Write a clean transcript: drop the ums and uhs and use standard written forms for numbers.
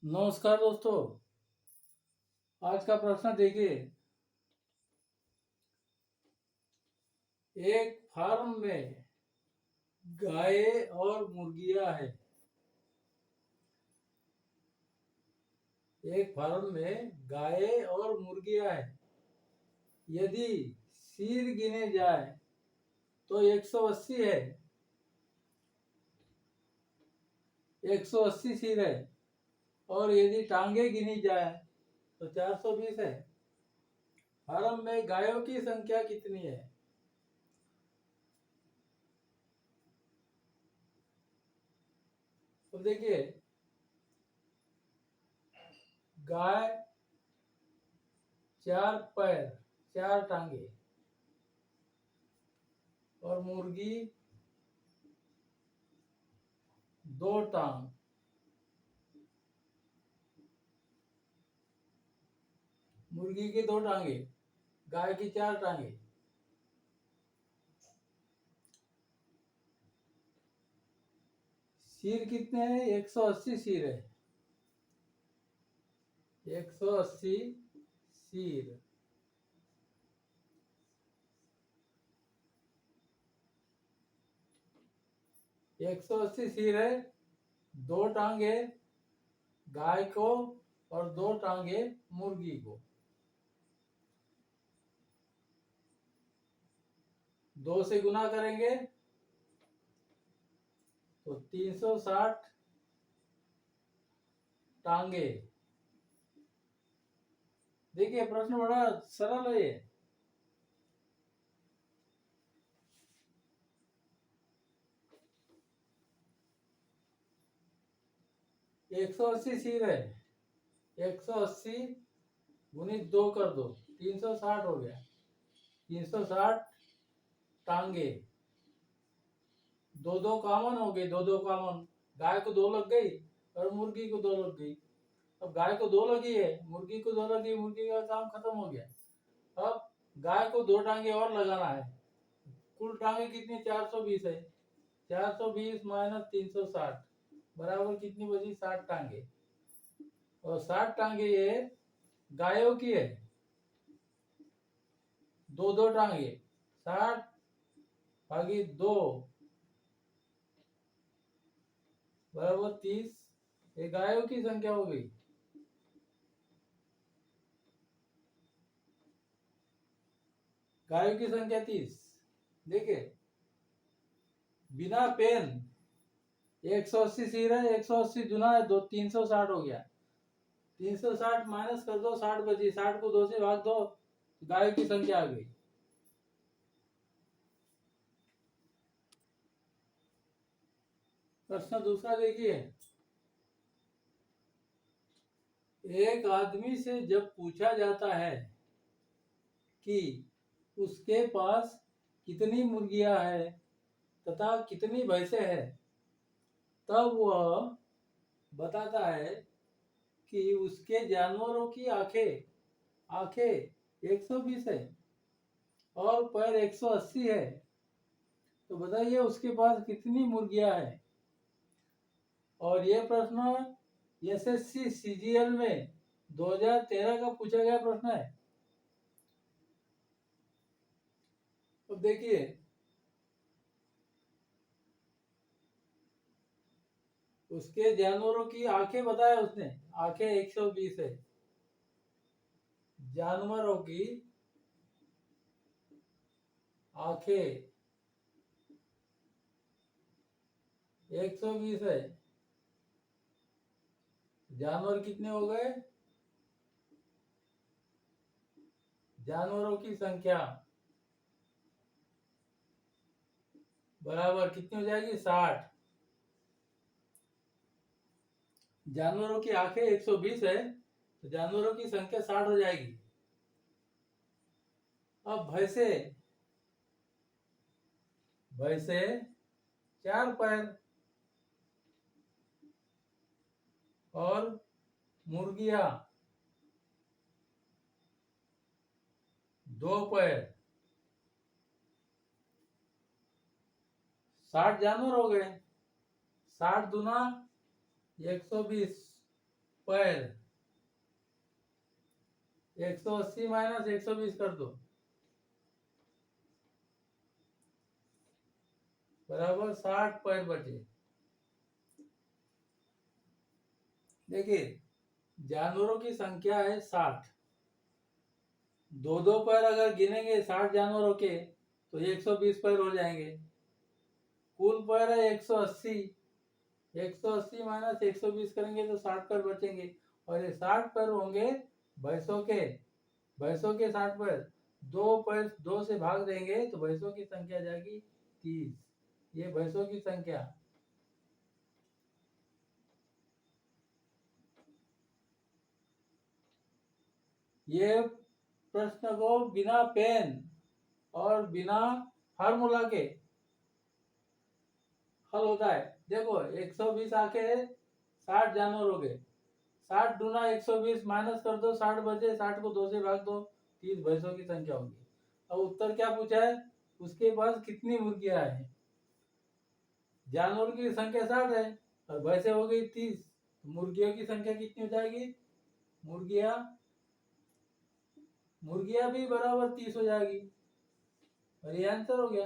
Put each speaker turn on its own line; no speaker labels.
नमस्कार दोस्तों। आज का प्रश्न देखिए। एक फार्म में गाय और मुर्गियां है। एक फार्म में गाय और मुर्गियां है। यदि सिर गिने जाए तो 180 है। 180 सिर है। और यदि टांगे गिनी जाए तो 420 है। फार्म में गायों की संख्या कितनी है? तो देखिए, गाय 4 पैर 4 टांगे और मुर्गी 2 टांग। मुर्गी की 2 टांगे, गाय की 4 टांगे। सिर कितने हैं? 180 सिर है। 180 सिर। 180 सिर है। 2 टांगे गाय को और 2 टांगे मुर्गी को। 2 से गुना करेंगे तो 360 टांगे। देखिए, प्रश्न बड़ा सरल है ये। 180 सिर है। 180 गुणित 2 कर दो, 360 हो गया। 360 टांगे। 2 2 कॉमन हो गए, 2 2 कॉमन। गाय को 2 लग गई और मुर्गी को 2 लग गई। अब गाय को 2 लगी है, मुर्गी को 2 लगी, मुर्गी का काम खत्म हो गया। अब गाय को 2 टांगे और लगाना है। कुल टांगे कितनी? 420 है। 420 माइनस 360 बराबर कितनी बची? 60 टांगे। और 60 टांगे ये गायों की है। 2 2 टांगे, 60 भागी 2 बराबर 30। ये गायों की संख्या हो गई। गायों की संख्या 30। देखिए, बिना पेन 180 सिर है। 180 गुना है 2, 360 हो गया। 360 माइनस कर दो, 60 बची। 60 को 2 से भाग दो, गायों की संख्या आ गई। प्रश्न दूसरा देखिए। एक आदमी से जब पूछा जाता है कि उसके पास कितनी मुर्गियां हैं तथा कितनी भैंसें हैं, तब वह बताता है कि उसके जानवरों की आंखें आंखें 120 है और पैर 180 है। तो बताइए उसके पास कितनी मुर्गियां हैं? और ये प्रश्न एसएससी सीजीएल में 2013 का पूछा गया प्रश्न है। अब देखिए, उसके जानवरों की आंखें बताया उसने। आंखें 120 है। जानवरों की आंखें 120 है। जानवर कितने हो गए? जानवरों की संख्या बराबर कितनी हो जाएगी? 60। जानवरों की आंखें 120 है तो जानवरों की संख्या 60 हो जाएगी। अब भैंसे, भैंसे 4 पैर और मुर्गियां 2 पैर। 60 जानवर हो गए। 60 दूना 120 पैर 180 माइनस 120 कर दो बराबर 60 पैर बचे। देखिए जानवरों की संख्या है 60, दो दो पैर अगर गिनेंगे 60 जानवरों के तो 120 पैर हो जाएंगे। कुल पैर है 180, 180 माइनस 120 करेंगे तो 60 पैर बचेंगे। और ये 60 पैर होंगे भैंसों के, भैंसों के 60 पैर, दो पैर दो से भाग देंगे तो भैंसों की संख्या जाएगी 30। ये भैंसों की संख्या। ये प्रश्न को बिना पेन और बिना फार्मूला के हल होता है। देखो 120 आके 60 जानवर हो गए, 60 दूना 120 माइनस कर दो 60 बचे, 60 को 2 से भाग दो, 30 भैंसों की संख्या होगी। अब उत्तर क्या पूछा है, उसके पास कितनी मुर्गियां हैं। जानवर की संख्या 60 है और भैंसे हो गई 30, मुर्गियों की संख्या कितनी हो जाएगी, मुर्गियां मुर्गियां भी बराबर 30 हो जाएगी और ये आंसर हो गया।